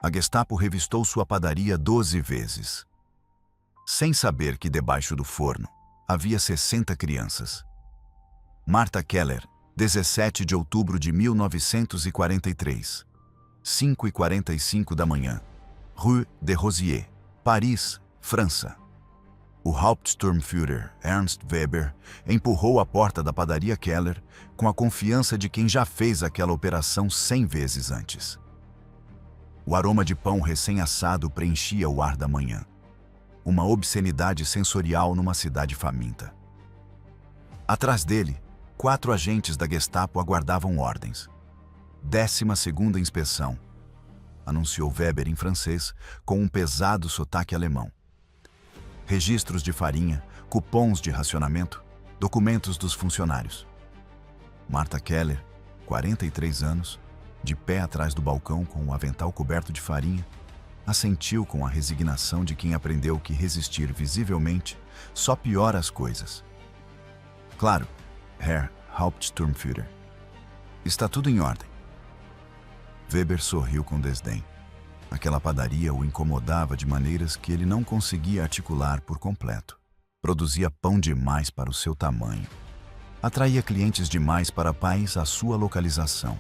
a Gestapo revistou sua padaria 12 vezes, sem saber que debaixo do forno havia 60 crianças. Martha Keller, 17 de outubro de 1943, 5h45 da manhã, Rue de Rosier, Paris, França. O Hauptsturmführer Ernst Weber empurrou a porta da padaria Keller com a confiança de quem já fez aquela operação 100 vezes antes. O aroma de pão recém-assado preenchia o ar da manhã. Uma obscenidade sensorial numa cidade faminta. Atrás dele, 4 agentes da Gestapo aguardavam ordens. 12ª inspeção, anunciou Weber em francês com um pesado sotaque alemão. Registros de farinha, cupons de racionamento, documentos dos funcionários. Martha Keller, 43 anos, de pé atrás do balcão com o avental coberto de farinha, assentiu com a resignação de quem aprendeu que resistir visivelmente só piora as coisas. Claro, Herr Hauptsturmführer. Está tudo em ordem. Weber sorriu com desdém. Aquela padaria o incomodava de maneiras que ele não conseguia articular por completo. Produzia pão demais para o seu tamanho. Atraía clientes demais para pais à sua localização.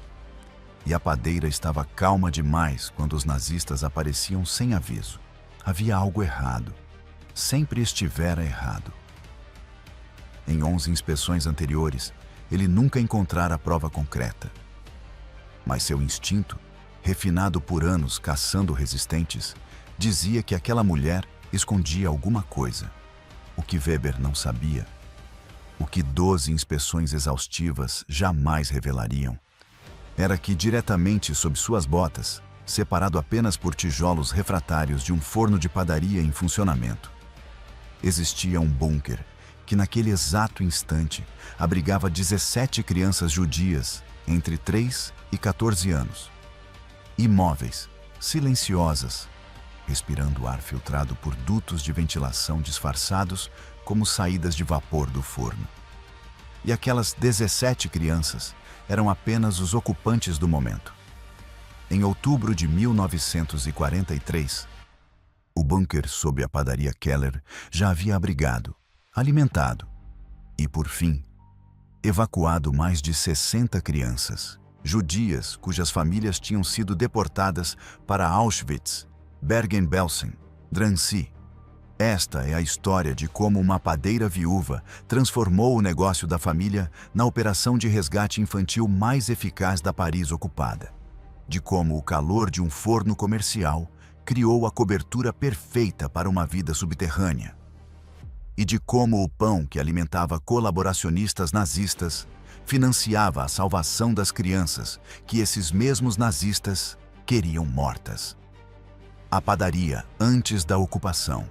E a padeira estava calma demais quando os nazistas apareciam sem aviso. Havia algo errado. Sempre estivera errado. Em 11 inspeções anteriores, ele nunca encontrara prova concreta. Mas seu instinto, refinado por anos caçando resistentes, dizia que aquela mulher escondia alguma coisa. O que Weber não sabia, o que 12 inspeções exaustivas jamais revelariam, era que diretamente sob suas botas, separado apenas por tijolos refratários de um forno de padaria em funcionamento, existia um bunker que naquele exato instante abrigava 17 crianças judias entre 3 e 14 anos. Imóveis, silenciosas, respirando ar filtrado por dutos de ventilação disfarçados como saídas de vapor do forno. E aquelas 17 crianças eram apenas os ocupantes do momento. Em outubro de 1943, o bunker sob a padaria Keller já havia abrigado, alimentado e, por fim, evacuado mais de 60 crianças, judias cujas famílias tinham sido deportadas para Auschwitz, Bergen-Belsen, Drancy. Esta é a história de como uma padeira viúva transformou o negócio da família na operação de resgate infantil mais eficaz da Paris ocupada. De como o calor de um forno comercial criou a cobertura perfeita para uma vida subterrânea. E de como o pão que alimentava colaboracionistas nazistas financiava a salvação das crianças que esses mesmos nazistas queriam mortas. A padaria antes da ocupação.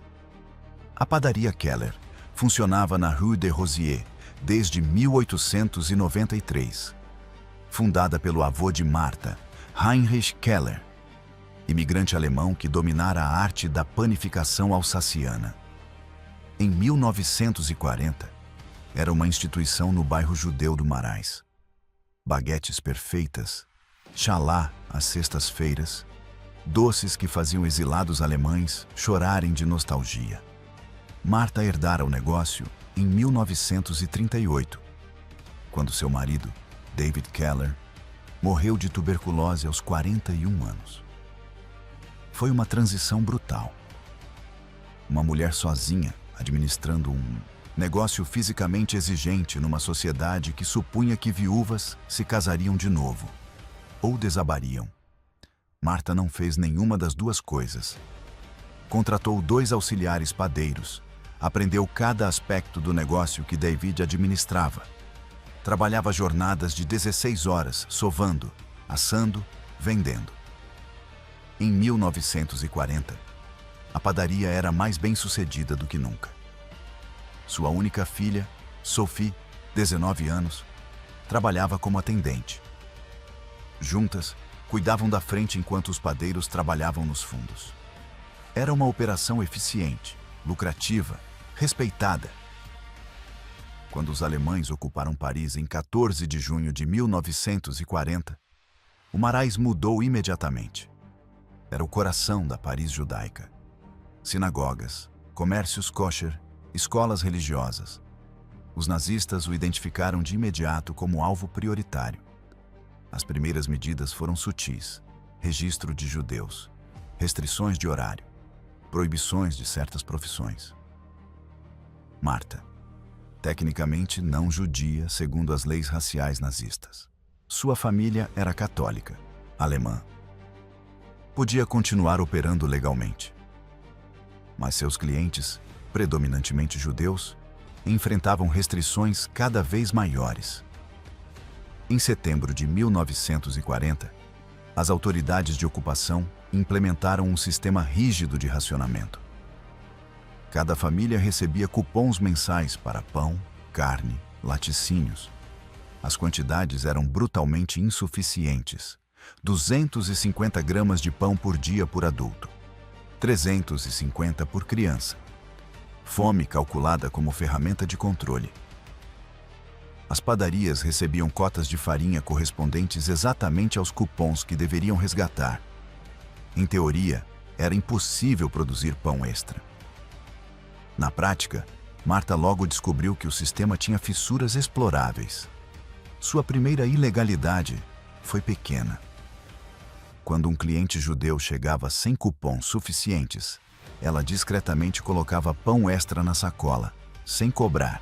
A padaria Keller funcionava na Rue de Rosier desde 1893. Fundada pelo avô de Martha, Heinrich Keller, imigrante alemão que dominara a arte da panificação alsaciana. Em 1940, era uma instituição no bairro judeu do Marais. Baguetes perfeitas, chalá às sextas-feiras, doces que faziam exilados alemães chorarem de nostalgia. Martha herdara o negócio em 1938, quando seu marido, David Keller, morreu de tuberculose aos 41 anos. Foi uma transição brutal. Uma mulher sozinha administrando um negócio fisicamente exigente numa sociedade que supunha que viúvas se casariam de novo ou desabariam. Martha não fez nenhuma das duas coisas. Contratou 2 auxiliares padeiros, aprendeu cada aspecto do negócio que David administrava. Trabalhava jornadas de 16 horas, sovando, assando, vendendo. Em 1940, a padaria era mais bem-sucedida do que nunca. Sua única filha, Sophie, 19 anos, trabalhava como atendente. Juntas, cuidavam da frente enquanto os padeiros trabalhavam nos fundos. Era uma operação eficiente, lucrativa, respeitada. Quando os alemães ocuparam Paris em 14 de junho de 1940, o Marais mudou imediatamente. Era o coração da Paris judaica. Sinagogas, comércios kosher, escolas religiosas. Os nazistas o identificaram de imediato como alvo prioritário. As primeiras medidas foram sutis: registro de judeus, restrições de horário, proibições de certas profissões. Marta, tecnicamente não judia segundo as leis raciais nazistas. Sua família era católica, alemã. Podia continuar operando legalmente. Mas seus clientes, predominantemente judeus, enfrentavam restrições cada vez maiores. Em setembro de 1940, as autoridades de ocupação implementaram um sistema rígido de racionamento. Cada família recebia cupons mensais para pão, carne, laticínios. As quantidades eram brutalmente insuficientes: 250 gramas de pão por dia por adulto, 350 por criança. Fome calculada como ferramenta de controle. As padarias recebiam cotas de farinha correspondentes exatamente aos cupons que deveriam resgatar. Em teoria, era impossível produzir pão extra. Na prática, Marta logo descobriu que o sistema tinha fissuras exploráveis. Sua primeira ilegalidade foi pequena. Quando um cliente judeu chegava sem cupons suficientes, ela discretamente colocava pão extra na sacola, sem cobrar.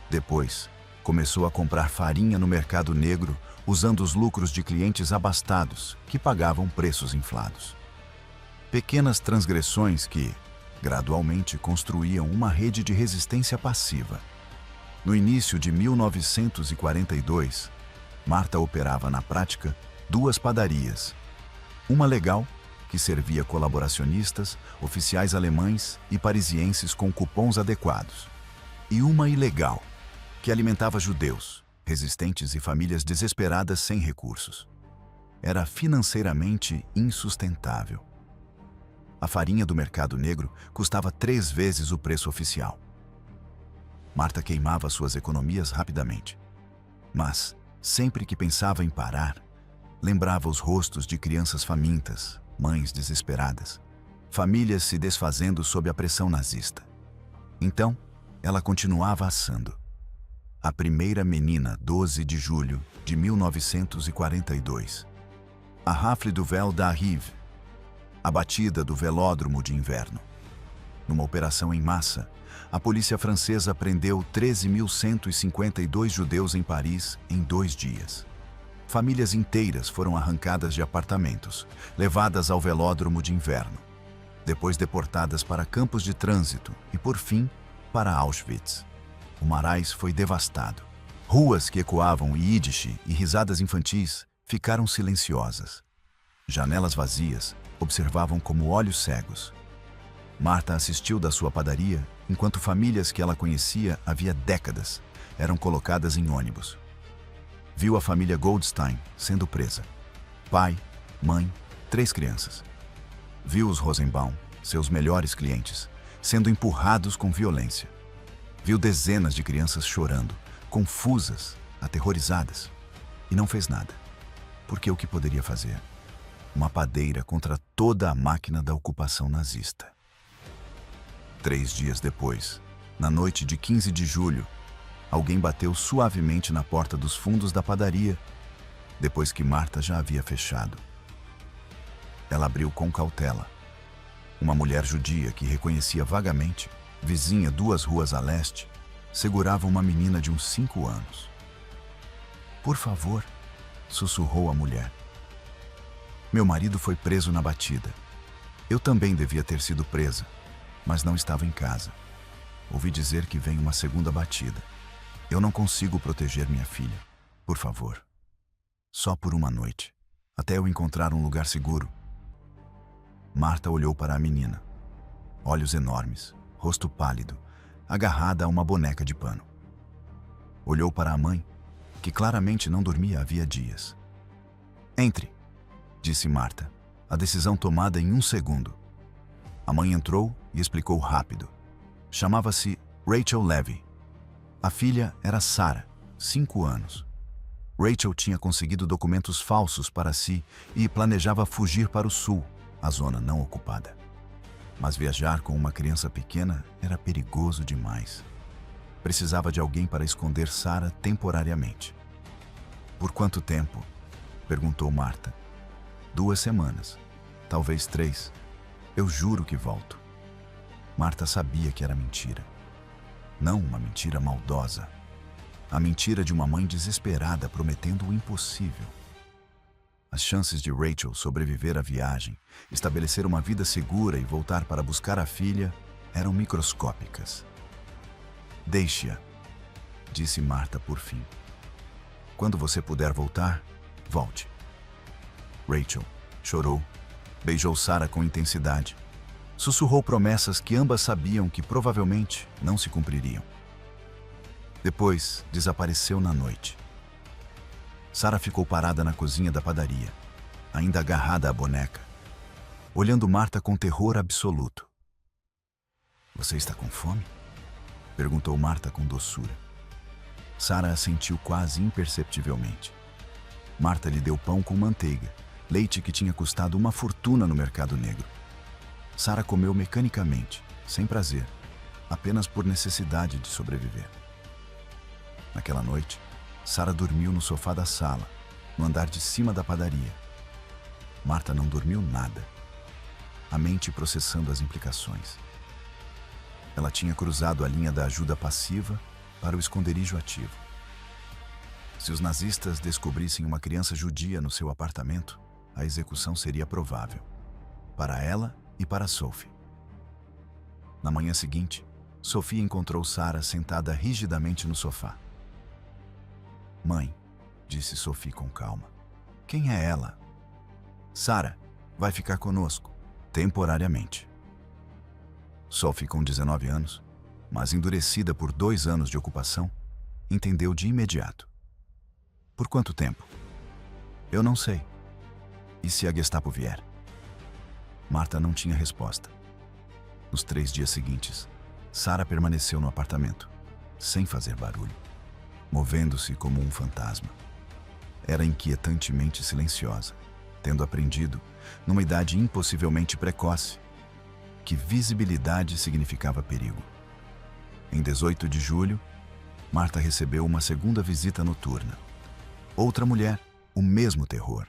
Depois, começou a comprar farinha no mercado negro, usando os lucros de clientes abastados, que pagavam preços inflados. Pequenas transgressões que, gradualmente, construíam uma rede de resistência passiva. No início de 1942, Marta operava na prática 2 padarias. Uma legal, que servia colaboracionistas, oficiais alemães e parisienses com cupons adequados. E uma ilegal, que alimentava judeus, resistentes e famílias desesperadas sem recursos. Era financeiramente insustentável. A farinha do mercado negro custava 3 vezes o preço oficial. Marta queimava suas economias rapidamente. Mas, sempre que pensava em parar, lembrava os rostos de crianças famintas, mães desesperadas, famílias se desfazendo sob a pressão nazista. Então, ela continuava assando. A primeira menina, 12 de julho de 1942. A rafle do véu da Rive. A batida do velódromo de inverno. Numa operação em massa, a polícia francesa prendeu 13.152 judeus em Paris em 2 dias. Famílias inteiras foram arrancadas de apartamentos, levadas ao velódromo de inverno, depois deportadas para campos de trânsito e, por fim, para Auschwitz. O Marais foi devastado. Ruas que ecoavam Yiddish e risadas infantis ficaram silenciosas. Janelas vazias observavam como olhos cegos. Marta assistiu da sua padaria enquanto famílias que ela conhecia havia décadas eram colocadas em ônibus. Viu a família Goldstein sendo presa. Pai, mãe, 3 crianças. Viu os Rosenbaum, seus melhores clientes, sendo empurrados com violência. Viu dezenas de crianças chorando, confusas, aterrorizadas. E não fez nada. Porque o que poderia fazer? Uma padeira contra toda a máquina da ocupação nazista. 3 dias depois, na noite de 15 de julho, alguém bateu suavemente na porta dos fundos da padaria, depois que Marta já havia fechado. Ela abriu com cautela. Uma mulher judia que reconhecia vagamente, vizinha 2 ruas a leste, segurava uma menina de uns 5 anos. "Por favor", sussurrou a mulher. "Meu marido foi preso na batida. Eu também devia ter sido presa, mas não estava em casa. Ouvi dizer que vem uma segunda batida. Eu não consigo proteger minha filha. Por favor. Só por uma noite, até eu encontrar um lugar seguro." Marta olhou para a menina. Olhos enormes, rosto pálido, agarrada a uma boneca de pano. Olhou para a mãe, que claramente não dormia havia dias. "Entre", disse Marta, a decisão tomada em 1 segundo. A mãe entrou e explicou rápido. Chamava-se Rachel Levy. A filha era Sarah, 5 anos. Rachel tinha conseguido documentos falsos para si e planejava fugir para o sul, a zona não ocupada. Mas viajar com uma criança pequena era perigoso demais. Precisava de alguém para esconder Sarah temporariamente. Por quanto tempo? Perguntou Marta. 2 semanas, talvez 3. Eu juro que volto. Marta sabia que era mentira. Não uma mentira maldosa. A mentira de uma mãe desesperada prometendo o impossível. As chances de Rachel sobreviver à viagem, estabelecer uma vida segura e voltar para buscar a filha eram microscópicas. Deixe-a, disse Marta por fim. Quando você puder voltar, volte. Rachel chorou, beijou Sarah com intensidade. Sussurrou promessas que ambas sabiam que provavelmente não se cumpririam. Depois, desapareceu na noite. Sarah ficou parada na cozinha da padaria, ainda agarrada à boneca, olhando Marta com terror absoluto. Você está com fome? Perguntou Marta com doçura. Sarah assentiu quase imperceptivelmente. Marta lhe deu pão com manteiga, leite que tinha custado uma fortuna no mercado negro. Sarah comeu mecanicamente, sem prazer, apenas por necessidade de sobreviver. Naquela noite, Sarah dormiu no sofá da sala, no andar de cima da padaria. Marta não dormiu nada, a mente processando as implicações. Ela tinha cruzado a linha da ajuda passiva para o esconderijo ativo. Se os nazistas descobrissem uma criança judia no seu apartamento, a execução seria provável, para ela e para Sophie. Na manhã seguinte, Sophie encontrou Sarah sentada rigidamente no sofá. Mãe, disse Sophie com calma. Quem é ela? Sarah, vai ficar conosco, temporariamente. Sophie, com 19 anos, mas endurecida por 2 anos de ocupação, entendeu de imediato. Por quanto tempo? Eu não sei. E se a Gestapo vier? Marta não tinha resposta. Nos 3 dias seguintes, Sarah permaneceu no apartamento, sem fazer barulho, movendo-se como um fantasma. Era inquietantemente silenciosa, tendo aprendido, numa idade impossivelmente precoce, que visibilidade significava perigo. Em 18 de julho, Marta recebeu uma segunda visita noturna. Outra mulher, o mesmo terror.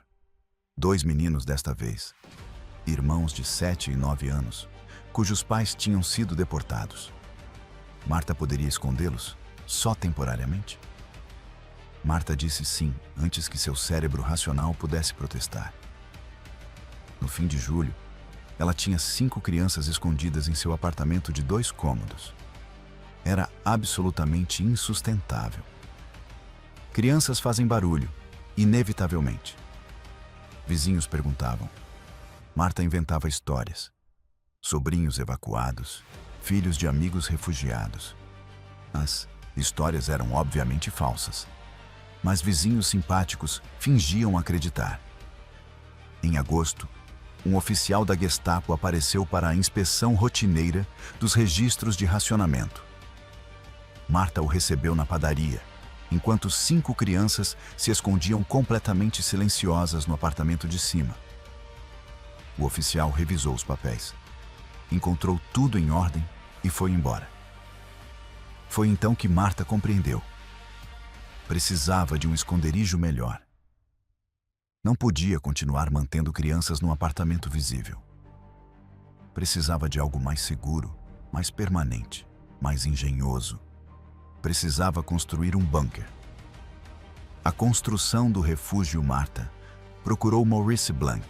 2 meninos desta vez, irmãos de 7 e 9 anos, cujos pais tinham sido deportados. Marta poderia escondê-los, só temporariamente? Marta disse sim, antes que seu cérebro racional pudesse protestar. No fim de julho, ela tinha 5 crianças escondidas em seu apartamento de 2 cômodos. Era absolutamente insustentável. Crianças fazem barulho, inevitavelmente. Vizinhos perguntavam. Marta inventava histórias. Sobrinhos evacuados, filhos de amigos refugiados. As histórias eram obviamente falsas, mas vizinhos simpáticos fingiam acreditar. Em agosto, um oficial da Gestapo apareceu para a inspeção rotineira dos registros de racionamento. Marta o recebeu na padaria, enquanto 5 crianças se escondiam completamente silenciosas no apartamento de cima. O oficial revisou os papéis, encontrou tudo em ordem e foi embora. Foi então que Marta compreendeu. Precisava de um esconderijo melhor. Não podia continuar mantendo crianças num apartamento visível. Precisava de algo mais seguro, mais permanente, mais engenhoso. Precisava construir um bunker. A construção do refúgio Marta procurou Maurice Blanc,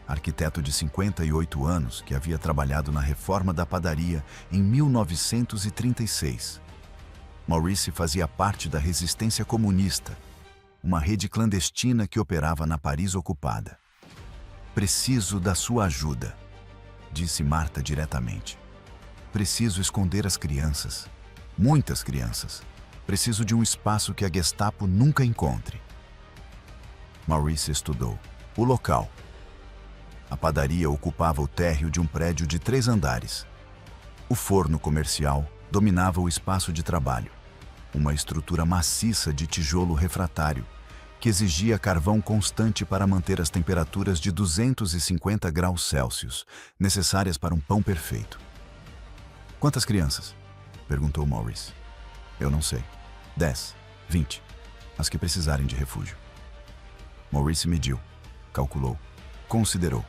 arquiteto de 58 anos que havia trabalhado na reforma da padaria em 1936. Maurice fazia parte da resistência comunista, uma rede clandestina que operava na Paris ocupada. Preciso da sua ajuda, disse Marta diretamente. Preciso esconder as crianças, muitas crianças. Preciso de um espaço que a Gestapo nunca encontre. Maurice estudou o local. A padaria ocupava o térreo de um prédio de 3 andares. O forno comercial dominava o espaço de trabalho, uma estrutura maciça de tijolo refratário que exigia carvão constante para manter as temperaturas de 250 graus Celsius, necessárias para um pão perfeito. Quantas crianças? Perguntou Maurice. Eu não sei. 10, 20. As que precisarem de refúgio. Maurice mediu, calculou, considerou.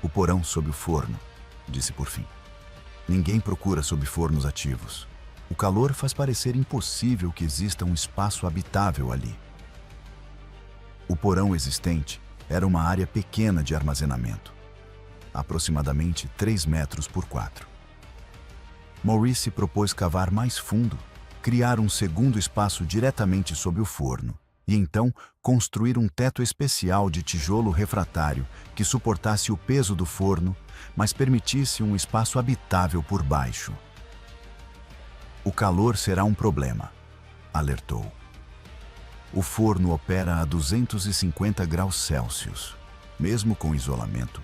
O porão sob o forno, disse por fim. Ninguém procura sob fornos ativos. O calor faz parecer impossível que exista um espaço habitável ali. O porão existente era uma área pequena de armazenamento, aproximadamente 3 metros por 4. Maurice propôs cavar mais fundo, criar um segundo espaço diretamente sob o forno e então construir um teto especial de tijolo refratário que suportasse o peso do forno, mas permitisse um espaço habitável por baixo. O calor será um problema, alertou. O forno opera a 250 graus Celsius. Mesmo com isolamento,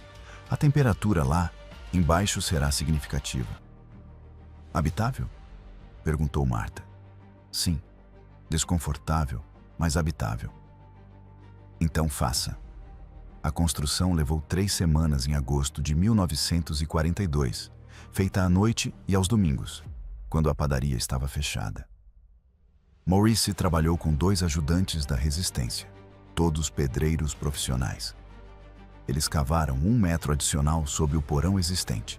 a temperatura lá, embaixo, será significativa. Habitável? Perguntou Marta. Sim, desconfortável, mas habitável. Então faça. A construção levou 3 semanas em agosto de 1942, feita à noite e aos domingos, quando a padaria estava fechada. Maurice trabalhou com 2 ajudantes da resistência, todos pedreiros profissionais. Eles cavaram 1 metro adicional sob o porão existente,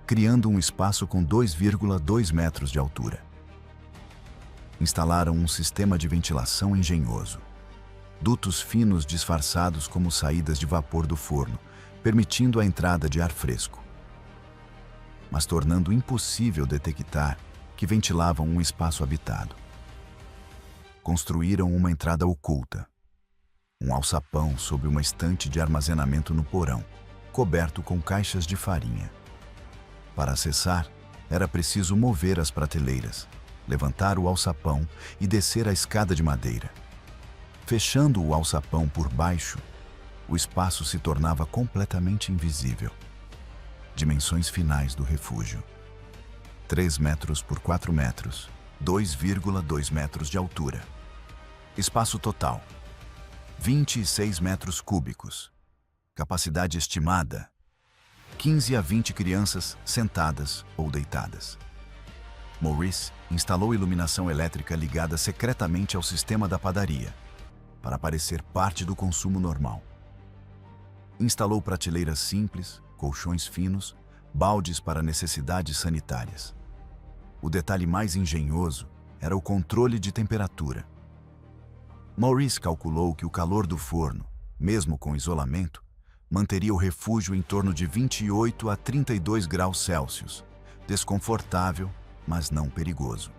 criando um espaço com 2,2 metros de altura. Instalaram um sistema de ventilação engenhoso. Dutos finos disfarçados como saídas de vapor do forno, permitindo a entrada de ar fresco, mas tornando impossível detectar que ventilavam um espaço habitado. Construíram uma entrada oculta, um alçapão sob uma estante de armazenamento no porão, coberto com caixas de farinha. Para acessar, era preciso mover as prateleiras, levantar o alçapão e descer a escada de madeira. Fechando o alçapão por baixo, o espaço se tornava completamente invisível. Dimensões finais do refúgio: 3 metros por 4 metros, 2,2 metros de altura. Espaço total: 26 metros cúbicos. Capacidade estimada: 15 a 20 crianças sentadas ou deitadas. Maurice instalou iluminação elétrica ligada secretamente ao sistema da padaria, para parecer parte do consumo normal. Instalou prateleiras simples, colchões finos, baldes para necessidades sanitárias. O detalhe mais engenhoso era o controle de temperatura. Maurice calculou que o calor do forno, mesmo com isolamento, manteria o refúgio em torno de 28 a 32 graus Celsius, desconfortável, mas não perigoso.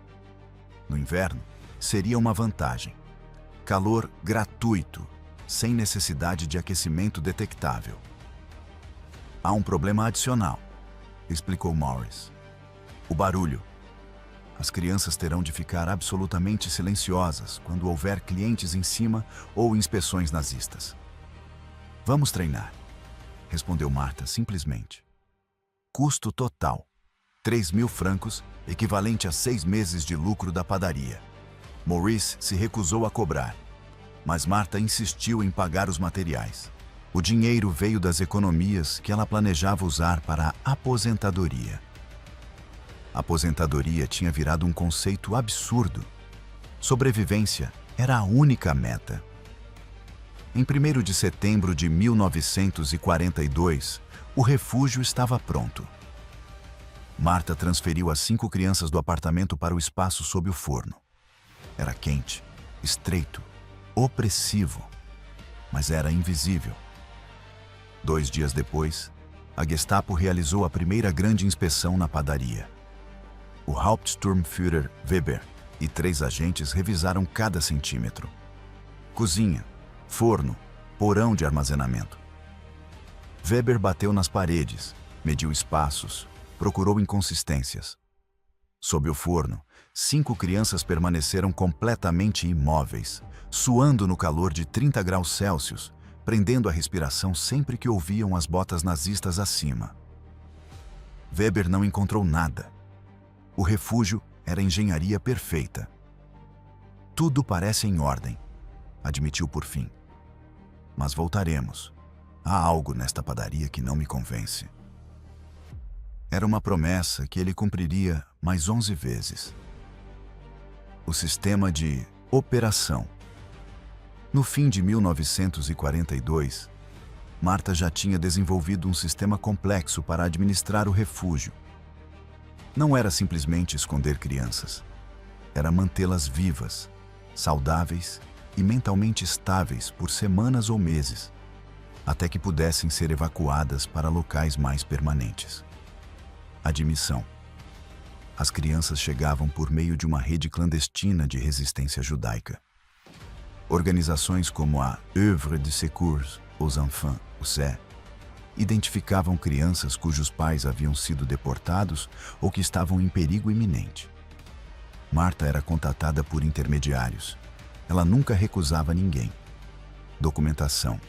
No inverno, seria uma vantagem: calor gratuito, sem necessidade de aquecimento detectável. Há um problema adicional, explicou Maurice: o barulho. As crianças terão de ficar absolutamente silenciosas quando houver clientes em cima ou inspeções nazistas. Vamos treinar, respondeu Marta simplesmente. Custo total: 3.000 francos, equivalente a 6 meses de lucro da padaria. Maurice se recusou a cobrar, mas Marta insistiu em pagar os materiais. O dinheiro veio das economias que ela planejava usar para a aposentadoria. A aposentadoria tinha virado um conceito absurdo. Sobrevivência era a única meta. Em 1º de setembro de 1942, o refúgio estava pronto. Marta transferiu as 5 crianças do apartamento para o espaço sob o forno. Era quente, estreito, opressivo, mas era invisível. 2 dias depois, a Gestapo realizou a primeira grande inspeção na padaria. O Hauptsturmführer Weber e 3 agentes revisaram cada centímetro: cozinha, forno, porão de armazenamento. Weber bateu nas paredes, mediu espaços, procurou inconsistências. Sob o forno, 5 crianças permaneceram completamente imóveis, suando no calor de 30 graus Celsius, prendendo a respiração sempre que ouviam as botas nazistas acima. Weber não encontrou nada. O refúgio era engenharia perfeita. Tudo parece em ordem, admitiu por fim. Mas voltaremos. Há algo nesta padaria que não me convence. Era uma promessa que ele cumpriria mais 11 vezes. O sistema de operação. No fim de 1942, Marta já tinha desenvolvido um sistema complexo para administrar o refúgio. Não era simplesmente esconder crianças. Era mantê-las vivas, saudáveis e mentalmente estáveis por semanas ou meses, até que pudessem ser evacuadas para locais mais permanentes. Admissão. As crianças chegavam por meio de uma rede clandestina de resistência judaica. Organizações como a Œuvre de Secours aux Enfants, o CE, identificavam crianças cujos pais haviam sido deportados ou que estavam em perigo iminente. Marta era contatada por intermediários. Ela nunca recusava ninguém. Documentação.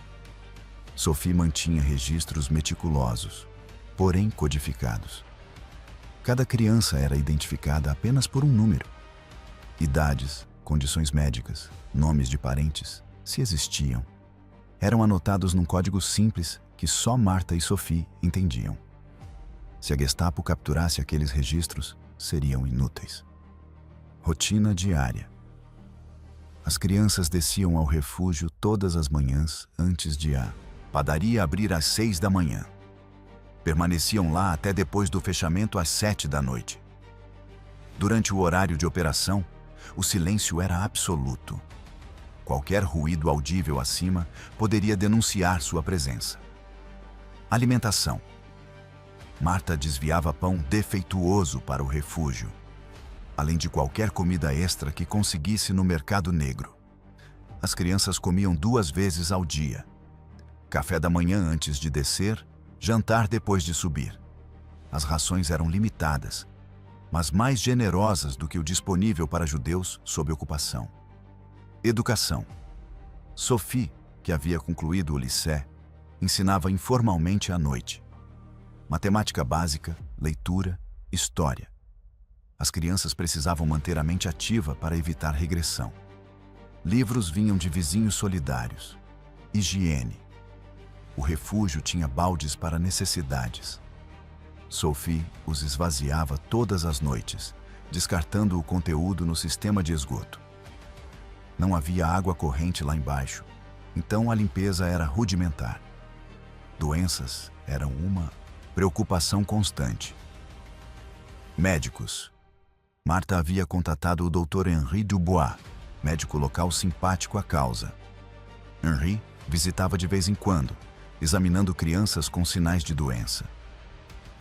Sophie mantinha registros meticulosos, porém codificados. Cada criança era identificada apenas por um número. Idades, condições médicas, nomes de parentes, se existiam, eram anotados num código simples que só Marta e Sophie entendiam. Se a Gestapo capturasse aqueles registros, seriam inúteis. Rotina diária. As crianças desciam ao refúgio todas as manhãs antes de a padaria abrir às 6 da manhã. Permaneciam lá até depois do fechamento às 7 da noite. Durante o horário de operação, o silêncio era absoluto. Qualquer ruído audível acima poderia denunciar sua presença. Alimentação. Marta desviava pão defeituoso para o refúgio, além de qualquer comida extra que conseguisse no mercado negro. As crianças comiam 2 vezes ao dia. Café da manhã antes de descer, jantar depois de subir. As rações eram limitadas, mas mais generosas do que o disponível para judeus sob ocupação. Educação. Sophie, que havia concluído o liceu, ensinava informalmente à noite. Matemática básica, leitura, história. As crianças precisavam manter a mente ativa para evitar regressão. Livros vinham de vizinhos solidários. Higiene. O refúgio tinha baldes para necessidades. Sophie os esvaziava todas as noites, descartando o conteúdo no sistema de esgoto. Não havia água corrente lá embaixo, então a limpeza era rudimentar. Doenças eram uma preocupação constante. Médicos. Marta havia contatado o Dr. Henri Dubois, médico local simpático à causa. Henri visitava de vez em quando, examinando crianças com sinais de doença.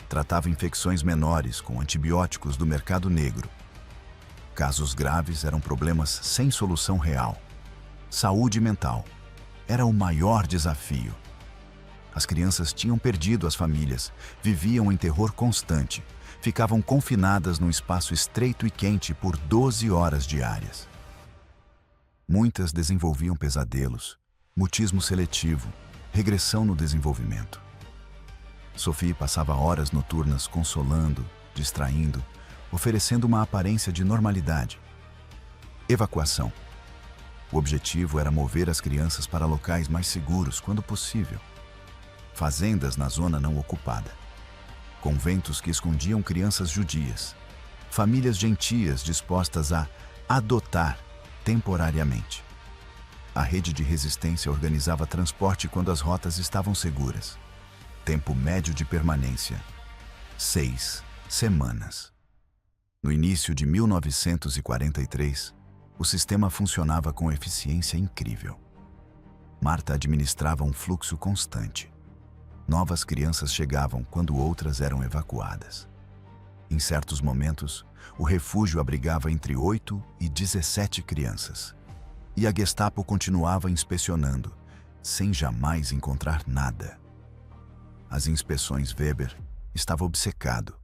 Tratava infecções menores com antibióticos do mercado negro. Casos graves eram problemas sem solução real. Saúde mental era o maior desafio. As crianças tinham perdido as famílias, viviam em terror constante, ficavam confinadas num espaço estreito e quente por 12 horas diárias. Muitas desenvolviam pesadelos, mutismo seletivo, regressão no desenvolvimento. Sophie passava horas noturnas consolando, distraindo, oferecendo uma aparência de normalidade. Evacuação. O objetivo era mover as crianças para locais mais seguros quando possível. Fazendas na zona não ocupada. Conventos que escondiam crianças judias. Famílias gentias dispostas a adotar temporariamente. A rede de resistência organizava transporte quando as rotas estavam seguras. Tempo médio de permanência: 6 semanas. No início de 1943, o sistema funcionava com eficiência incrível. Marta administrava um fluxo constante. Novas crianças chegavam quando outras eram evacuadas. Em certos momentos, o refúgio abrigava entre 8 e 17 crianças. E a Gestapo continuava inspecionando, sem jamais encontrar nada. As inspeções Weber estava obcecado.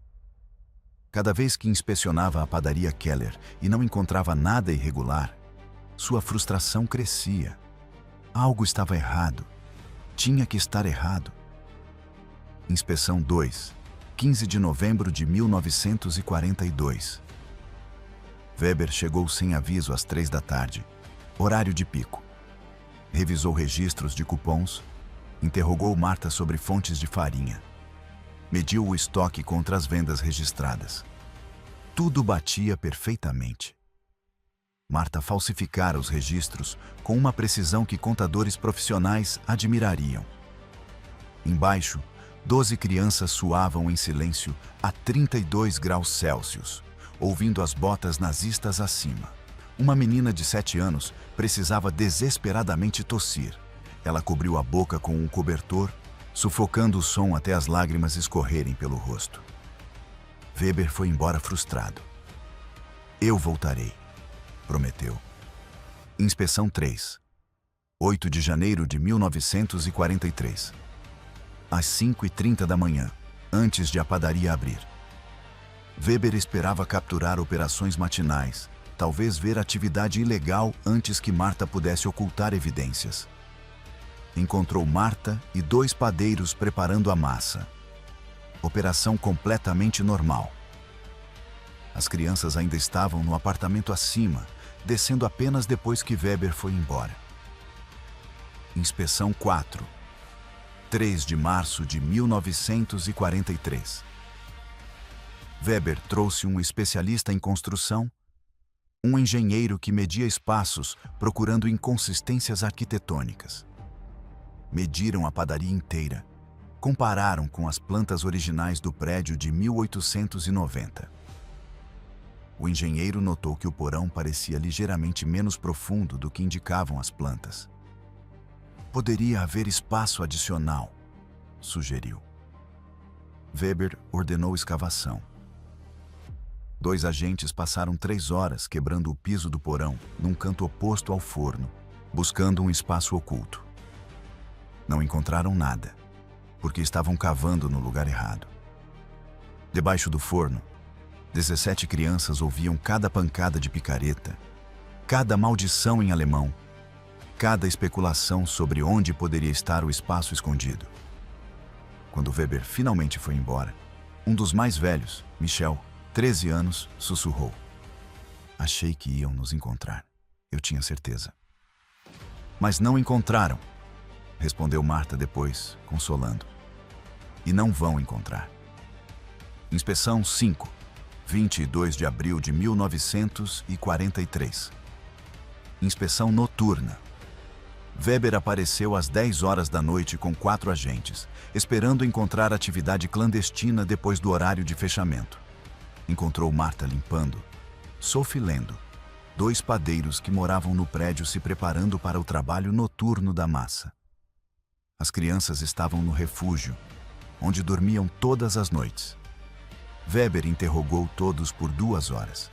Cada vez que inspecionava a padaria Keller e não encontrava nada irregular, sua frustração crescia. Algo estava errado. Tinha que estar errado. Inspeção 2, 15 de novembro de 1942. Weber chegou sem aviso às 3 da tarde, horário de pico. Revisou registros de cupons, interrogou Marta sobre fontes de farinha. Mediu o estoque contra as vendas registradas. Tudo batia perfeitamente. Marta falsificara os registros com uma precisão que contadores profissionais admirariam. Embaixo, 12 crianças suavam em silêncio a 32 graus Celsius, ouvindo as botas nazistas acima. Uma menina de 7 anos precisava desesperadamente tossir. Ela cobriu a boca com um cobertor, sufocando o som até as lágrimas escorrerem pelo rosto. Weber foi embora frustrado. Eu voltarei, prometeu. Inspeção 3. 8 de janeiro de 1943. Às 5h30 da manhã, antes de a padaria abrir. Weber esperava capturar operações matinais, talvez ver atividade ilegal antes que Marta pudesse ocultar evidências. Encontrou Marta e 2 padeiros preparando a massa. Operação completamente normal. As crianças ainda estavam no apartamento acima, descendo apenas depois que Weber foi embora. Inspeção 4. 3 de março de 1943. Weber trouxe um especialista em construção, um engenheiro que media espaços procurando inconsistências arquitetônicas. Mediram a padaria inteira, compararam com as plantas originais do prédio de 1890. O engenheiro notou que o porão parecia ligeiramente menos profundo do que indicavam as plantas. Poderia haver espaço adicional, sugeriu. Weber ordenou escavação. 2 agentes passaram 3 horas quebrando o piso do porão num canto oposto ao forno, buscando um espaço oculto. Não encontraram nada, porque estavam cavando no lugar errado. Debaixo do forno, 17 crianças ouviam cada pancada de picareta, cada maldição em alemão, cada especulação sobre onde poderia estar o espaço escondido. Quando Weber finalmente foi embora, um dos mais velhos, Michel, 13 anos, sussurrou. Achei que iam nos encontrar. Eu tinha certeza. Mas não encontraram, respondeu Marta depois, consolando. E não vão encontrar. Inspeção 5, 22 de abril de 1943. Inspeção noturna. Weber apareceu às 10 horas da noite com 4 agentes, esperando encontrar atividade clandestina depois do horário de fechamento. Encontrou Marta limpando, Sophie lendo, 2 padeiros que moravam no prédio se preparando para o trabalho noturno da massa. As crianças estavam no refúgio, onde dormiam todas as noites. Weber interrogou todos por 2 horas.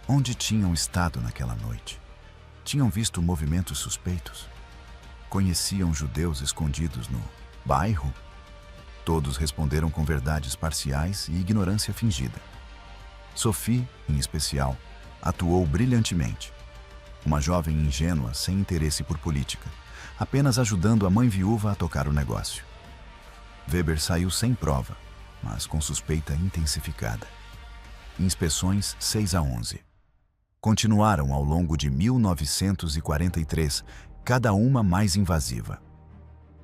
Onde tinham estado naquela noite? Tinham visto movimentos suspeitos? Conheciam judeus escondidos no bairro? Todos responderam com verdades parciais e ignorância fingida. Sophie, em especial, atuou brilhantemente. Uma jovem ingênua sem interesse por política, apenas ajudando a mãe viúva a tocar o negócio. Weber saiu sem prova, mas com suspeita intensificada. Inspeções 6 a 11. Continuaram ao longo de 1943, cada uma mais invasiva.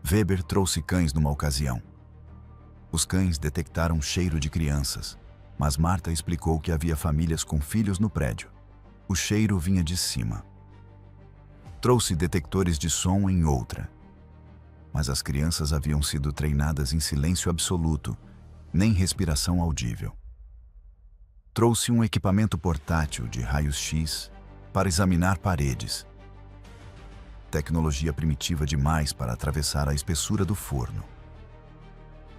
Weber trouxe cães numa ocasião. Os cães detectaram cheiro de crianças, mas Marta explicou que havia famílias com filhos no prédio. O cheiro vinha de cima. Trouxe detectores de som em outra. Mas as crianças haviam sido treinadas em silêncio absoluto, nem respiração audível. Trouxe um equipamento portátil de raios-x para examinar paredes. Tecnologia primitiva demais para atravessar a espessura do forno.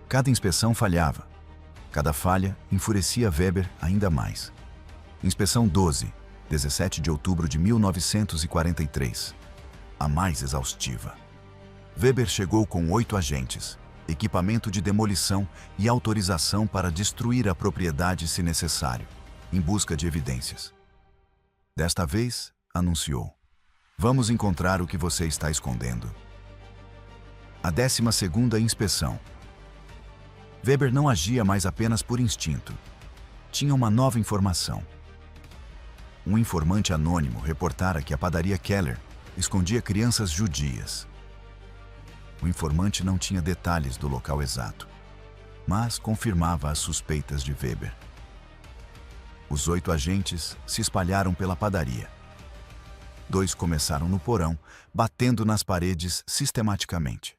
Cada inspeção falhava. Cada falha enfurecia Weber ainda mais. Inspeção 12, 17 de outubro de 1943. A mais exaustiva. Weber chegou com 8 agentes, equipamento de demolição e autorização para destruir a propriedade se necessário, em busca de evidências. Desta vez, anunciou: vamos encontrar o que você está escondendo. A 12ª inspeção. Weber não agia mais apenas por instinto. Tinha uma nova informação. Um informante anônimo reportara que a padaria Keller, escondia crianças judias. O informante não tinha detalhes do local exato, mas confirmava as suspeitas de Weber. Os 8 agentes se espalharam pela padaria. 2 começaram no porão, batendo nas paredes sistematicamente.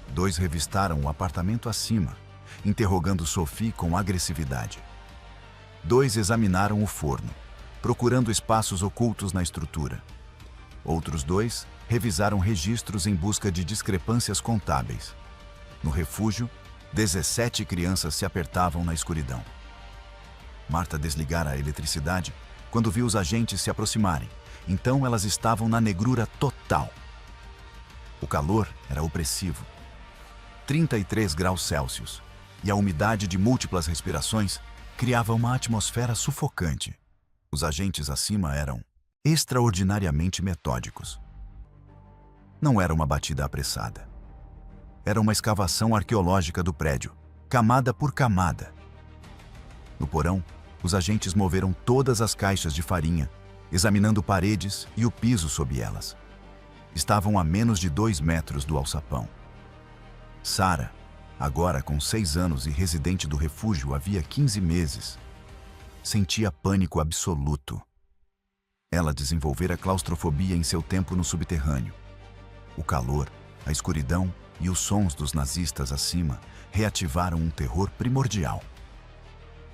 2 revistaram o apartamento acima, interrogando Sophie com agressividade. 2 examinaram o forno, procurando espaços ocultos na estrutura. Outros 2 revisaram registros em busca de discrepâncias contábeis. No refúgio, 17 crianças se apertavam na escuridão. Marta desligara a eletricidade quando viu os agentes se aproximarem. Então elas estavam na negrura total. O calor era opressivo. 33 graus Celsius, e a umidade de múltiplas respirações criava uma atmosfera sufocante. Os agentes acima eram extraordinariamente metódicos. Não era uma batida apressada. Era uma escavação arqueológica do prédio, camada por camada. No porão, os agentes moveram todas as caixas de farinha, examinando paredes e o piso sob elas. Estavam a menos de 2 metros do alçapão. Sara, agora com 6 anos e residente do refúgio havia 15 meses, sentia pânico absoluto. Ela desenvolvera claustrofobia em seu tempo no subterrâneo. O calor, a escuridão e os sons dos nazistas acima reativaram um terror primordial.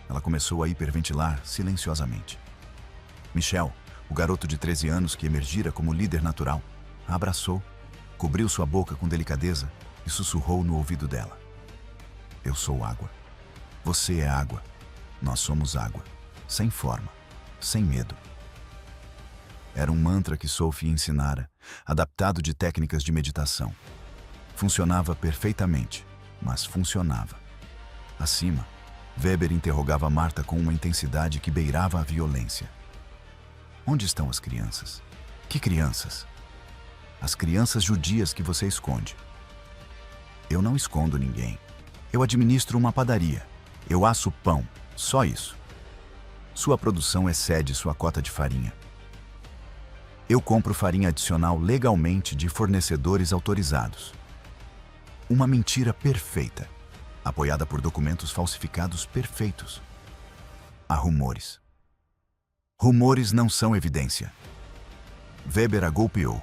Ela começou a hiperventilar silenciosamente. Michel, o garoto de 13 anos que emergira como líder natural, a abraçou, cobriu sua boca com delicadeza e sussurrou no ouvido dela. Eu sou água. Você é água. Nós somos água. Sem forma. Sem medo. Era um mantra que Sophie ensinara, adaptado de técnicas de meditação. Funcionava perfeitamente, mas funcionava. Acima, Weber interrogava Marta com uma intensidade que beirava a violência. Onde estão as crianças? Que crianças? As crianças judias que você esconde. Eu não escondo ninguém. Eu administro uma padaria. Eu asso pão. Só isso. Sua produção excede sua cota de farinha. Eu compro farinha adicional legalmente de fornecedores autorizados. Uma mentira perfeita, apoiada por documentos falsificados perfeitos. Há rumores. Rumores não são evidência. Weber a golpeou.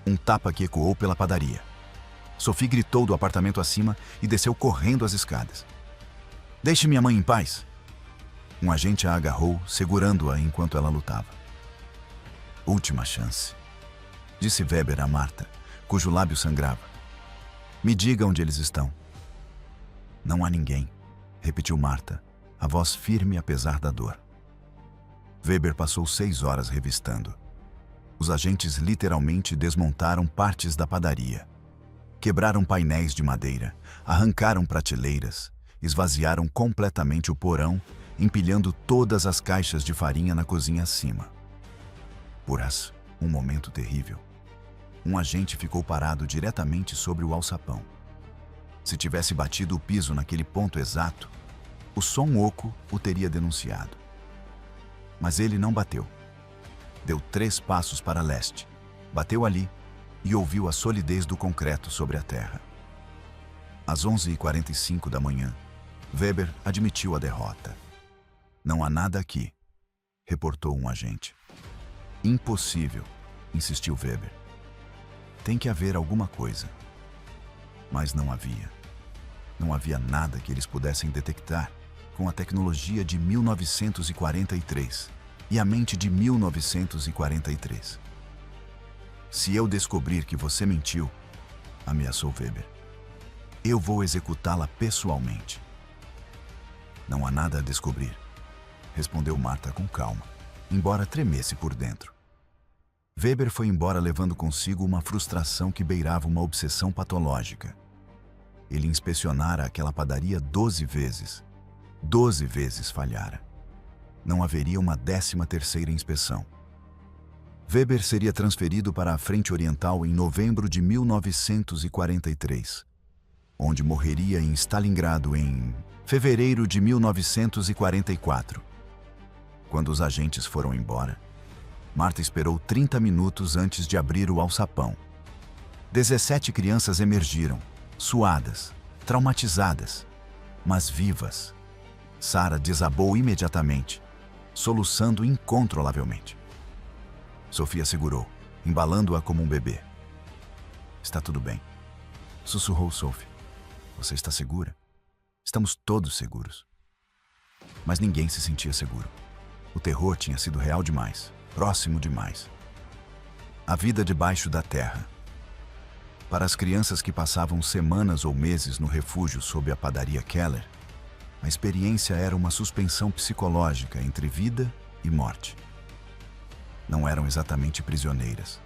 Um tapa que ecoou pela padaria. Sophie gritou do apartamento acima e desceu correndo as escadas. Deixe minha mãe em paz. Um agente a agarrou, segurando-a enquanto ela lutava. Última chance, disse Weber a Marta, cujo lábio sangrava. Me diga onde eles estão. Não há ninguém, repetiu Marta, a voz firme apesar da dor. Weber passou 6 horas revistando. Os agentes literalmente desmontaram partes da padaria. Quebraram painéis de madeira, arrancaram prateleiras, esvaziaram completamente o porão, empilhando todas as caixas de farinha na cozinha acima. Porás, um momento terrível. Um agente ficou parado diretamente sobre o alçapão. Se tivesse batido o piso naquele ponto exato, o som oco o teria denunciado. Mas ele não bateu. Deu 3 passos para leste, bateu ali e ouviu a solidez do concreto sobre a terra. Às 11h45 da manhã, Weber admitiu a derrota. Não há nada aqui, reportou um agente. Impossível, insistiu Weber. Tem que haver alguma coisa. Mas não havia. Não havia nada que eles pudessem detectar com a tecnologia de 1943 e a mente de 1943. Se eu descobrir que você mentiu, ameaçou Weber, eu vou executá-la pessoalmente. Não há nada a descobrir, respondeu Marta com calma, embora tremesse por dentro. Weber foi embora levando consigo uma frustração que beirava uma obsessão patológica. Ele inspecionara aquela padaria 12 vezes. 12 vezes falhara. Não haveria uma 13ª inspeção. Weber seria transferido para a Frente Oriental em novembro de 1943, onde morreria em Stalingrado em fevereiro de 1944. Quando os agentes foram embora, Marta esperou 30 minutos antes de abrir o alçapão. 17 crianças emergiram, suadas, traumatizadas, mas vivas. Sarah desabou imediatamente, soluçando incontrolavelmente. Sophie a segurou, embalando-a como um bebê. Está tudo bem, sussurrou Sophie. Você está segura? Estamos todos seguros. Mas ninguém se sentia seguro. O terror tinha sido real demais, próximo demais. A vida debaixo da terra. Para as crianças que passavam semanas ou meses no refúgio sob a padaria Keller, a experiência era uma suspensão psicológica entre vida e morte. Não eram exatamente prisioneiras,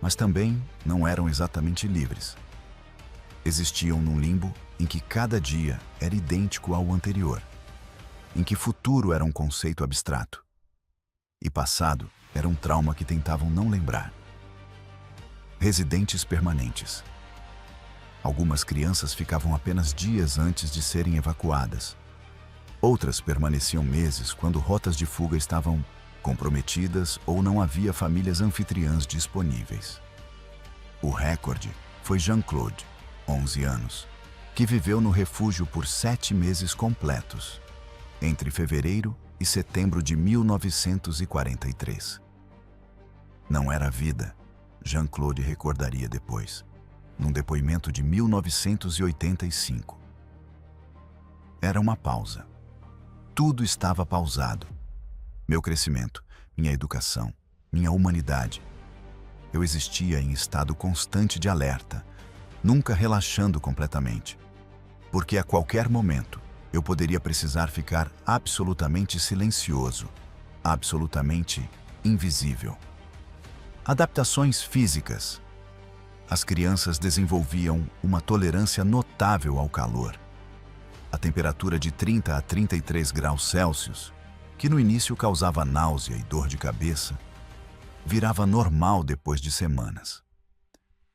mas também não eram exatamente livres. Existiam num limbo em que cada dia era idêntico ao anterior, em que futuro era um conceito abstrato e passado era um trauma que tentavam não lembrar. Residentes permanentes. Algumas crianças ficavam apenas dias antes de serem evacuadas. Outras permaneciam meses quando rotas de fuga estavam comprometidas ou não havia famílias anfitriãs disponíveis. O recorde foi Jean-Claude, 11 anos, que viveu no refúgio por 7 meses completos, entre fevereiro e setembro de 1943. Não era vida, Jean-Claude recordaria depois, num depoimento de 1985. Era uma pausa. Tudo estava pausado. Meu crescimento, minha educação, minha humanidade. Eu existia em estado constante de alerta, nunca relaxando completamente, porque a qualquer momento eu poderia precisar ficar absolutamente silencioso, absolutamente invisível. Adaptações físicas. As crianças desenvolviam uma tolerância notável ao calor. A temperatura de 30 a 33 graus Celsius, que no início causava náusea e dor de cabeça, virava normal depois de semanas.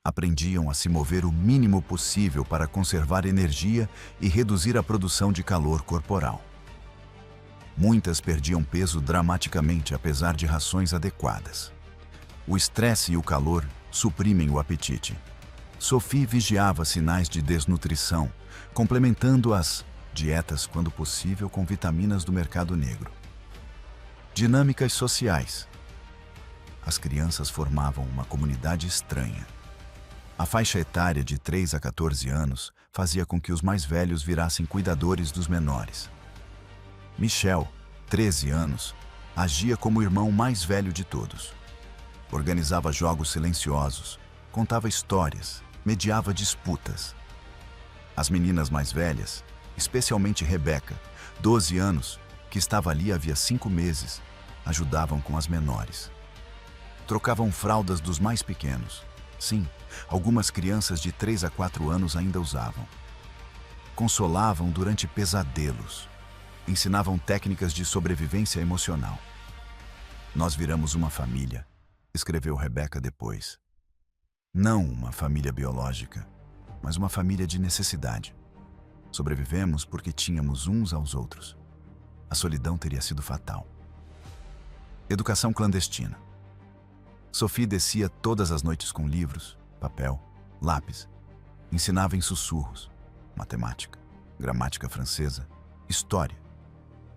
Aprendiam a se mover o mínimo possível para conservar energia e reduzir a produção de calor corporal. Muitas perdiam peso dramaticamente apesar de rações adequadas. O estresse e o calor suprimem o apetite. Sophie vigiava sinais de desnutrição, complementando as dietas quando possível com vitaminas do mercado negro. Dinâmicas sociais. As crianças formavam uma comunidade estranha. A faixa etária de 3 a 14 anos fazia com que os mais velhos virassem cuidadores dos menores. Michel, 13 anos, agia como o irmão mais velho de todos. Organizava jogos silenciosos, contava histórias, mediava disputas. As meninas mais velhas, especialmente Rebecca, 12 anos, que estava ali havia 5 meses, ajudavam com as menores. Trocavam fraldas dos mais pequenos. Sim, algumas crianças de 3 a 4 anos ainda usavam. Consolavam durante pesadelos. Ensinavam técnicas de sobrevivência emocional. Nós viramos uma família, escreveu Rebecca depois. Não uma família biológica, mas uma família de necessidade. Sobrevivemos porque tínhamos uns aos outros. A solidão teria sido fatal. Educação clandestina. Sophie descia todas as noites com livros, papel, lápis. Ensinava em sussurros, matemática, gramática francesa, história,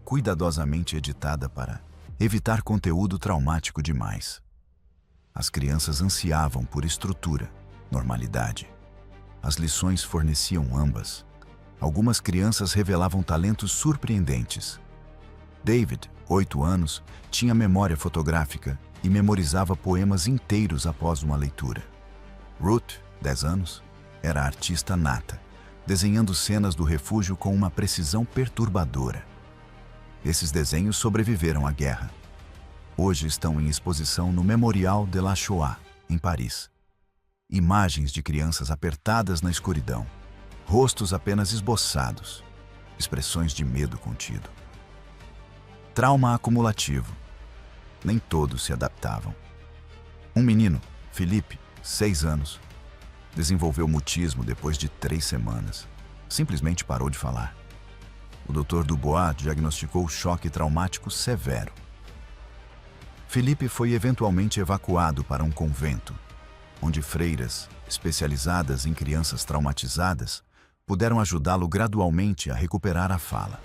cuidadosamente editada para evitar conteúdo traumático demais. As crianças ansiavam por estrutura, normalidade. As lições forneciam ambas. Algumas crianças revelavam talentos surpreendentes. David, 8 anos, tinha memória fotográfica e memorizava poemas inteiros após uma leitura. Ruth, 10 anos, era artista nata, desenhando cenas do refúgio com uma precisão perturbadora. Esses desenhos sobreviveram à guerra. Hoje estão em exposição no Memorial de la Shoah, em Paris. Imagens de crianças apertadas na escuridão, rostos apenas esboçados, expressões de medo contido. Trauma acumulativo. Nem todos se adaptavam. Um menino, Felipe, 6 anos, desenvolveu mutismo depois de 3 semanas. Simplesmente parou de falar. O Dr. Dubois diagnosticou choque traumático severo. Felipe foi eventualmente evacuado para um convento, onde freiras, especializadas em crianças traumatizadas, puderam ajudá-lo gradualmente a recuperar a fala.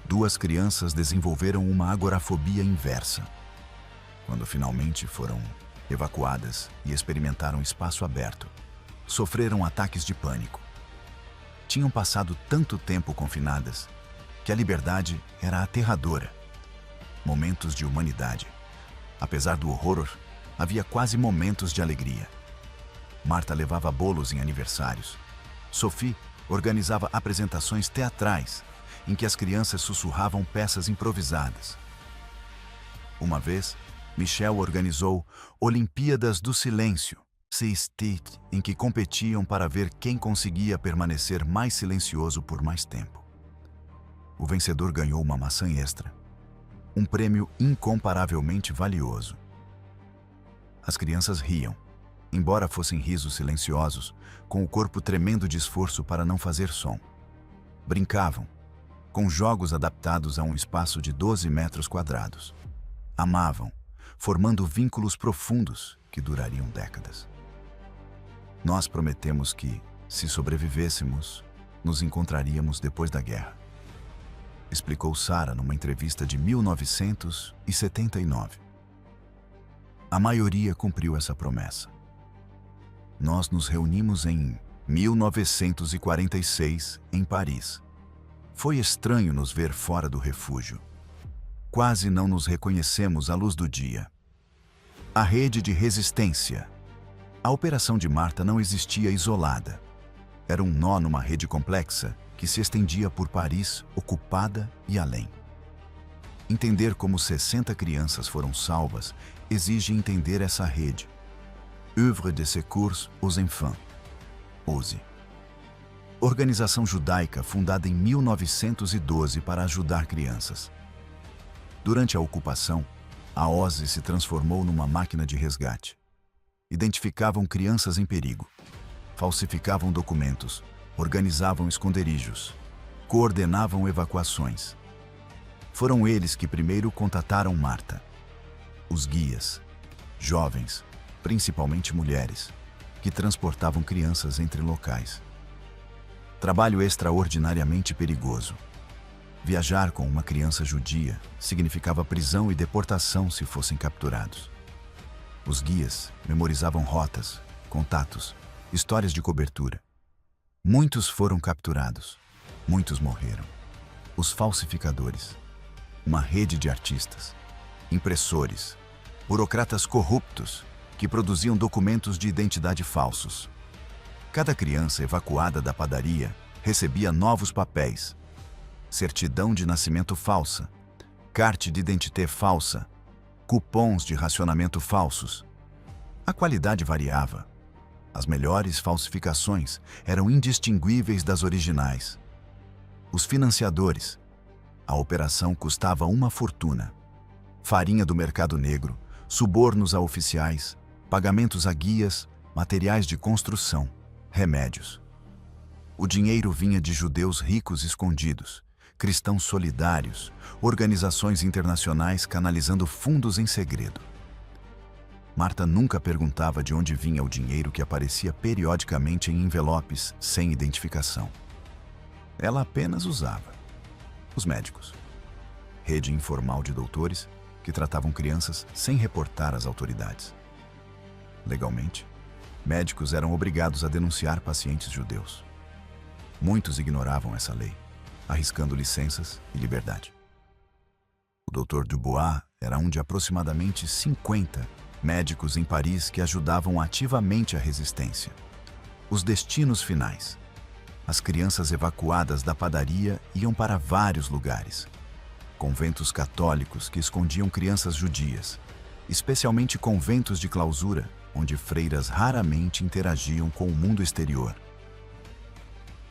2 crianças desenvolveram uma agorafobia inversa. Quando finalmente foram evacuadas e experimentaram espaço aberto, sofreram ataques de pânico. Tinham passado tanto tempo confinadas que a liberdade era aterradora. Momentos de humanidade. Apesar do horror, havia quase momentos de alegria. Marta levava bolos em aniversários. Sophie organizava apresentações teatrais em que as crianças sussurravam peças improvisadas. Uma vez, Michel organizou Olimpíadas do Silêncio, em que competiam para ver quem conseguia permanecer mais silencioso por mais tempo. O vencedor ganhou uma maçã extra, um prêmio incomparavelmente valioso. As crianças riam, embora fossem risos silenciosos, com o corpo tremendo de esforço para não fazer som. Brincavam, com jogos adaptados a um espaço de 12 metros quadrados. Amavam, formando vínculos profundos que durariam décadas. Nós prometemos que, se sobrevivêssemos, nos encontraríamos depois da guerra, explicou Sarah numa entrevista de 1979. A maioria cumpriu essa promessa. Nós nos reunimos em 1946, em Paris. Foi estranho nos ver fora do refúgio. Quase não nos reconhecemos à luz do dia. A rede de resistência. A operação de Marta não existia isolada. Era um nó numa rede complexa que se estendia por Paris, ocupada e além. Entender como 60 crianças foram salvas exige entender essa rede. Œuvre de Secours aux Enfants, OSE. Organização judaica fundada em 1912 para ajudar crianças. Durante a ocupação, a OSE se transformou numa máquina de resgate. Identificavam crianças em perigo, falsificavam documentos, organizavam esconderijos, coordenavam evacuações. Foram eles que primeiro contataram Marta. Os guias, jovens, principalmente mulheres, que transportavam crianças entre locais. Trabalho extraordinariamente perigoso. Viajar com uma criança judia significava prisão e deportação se fossem capturados. Os guias memorizavam rotas, contatos, histórias de cobertura. Muitos foram capturados, muitos morreram. Os falsificadores, uma rede de artistas, impressores, burocratas corruptos que produziam documentos de identidade falsos. Cada criança evacuada da padaria recebia novos papéis: certidão de nascimento falsa, carte d'identité falsa, cupons de racionamento falsos. A qualidade variava. As melhores falsificações eram indistinguíveis das originais. Os financiadores. A operação custava uma fortuna. Farinha do mercado negro, subornos a oficiais, pagamentos a guias, materiais de construção, remédios. O dinheiro vinha de judeus ricos escondidos, cristãos solidários, organizações internacionais canalizando fundos em segredo. Marta nunca perguntava de onde vinha o dinheiro que aparecia periodicamente em envelopes sem identificação. Ela apenas usava. Os médicos. Rede informal de doutores que tratavam crianças sem reportar às autoridades. Legalmente, médicos eram obrigados a denunciar pacientes judeus. Muitos ignoravam essa lei, arriscando licenças e liberdade. O Dr. Dubois era um de aproximadamente 50 médicos em Paris que ajudavam ativamente a resistência. Os destinos finais. As crianças evacuadas da padaria iam para vários lugares. Conventos católicos que escondiam crianças judias, especialmente conventos de clausura, onde freiras raramente interagiam com o mundo exterior.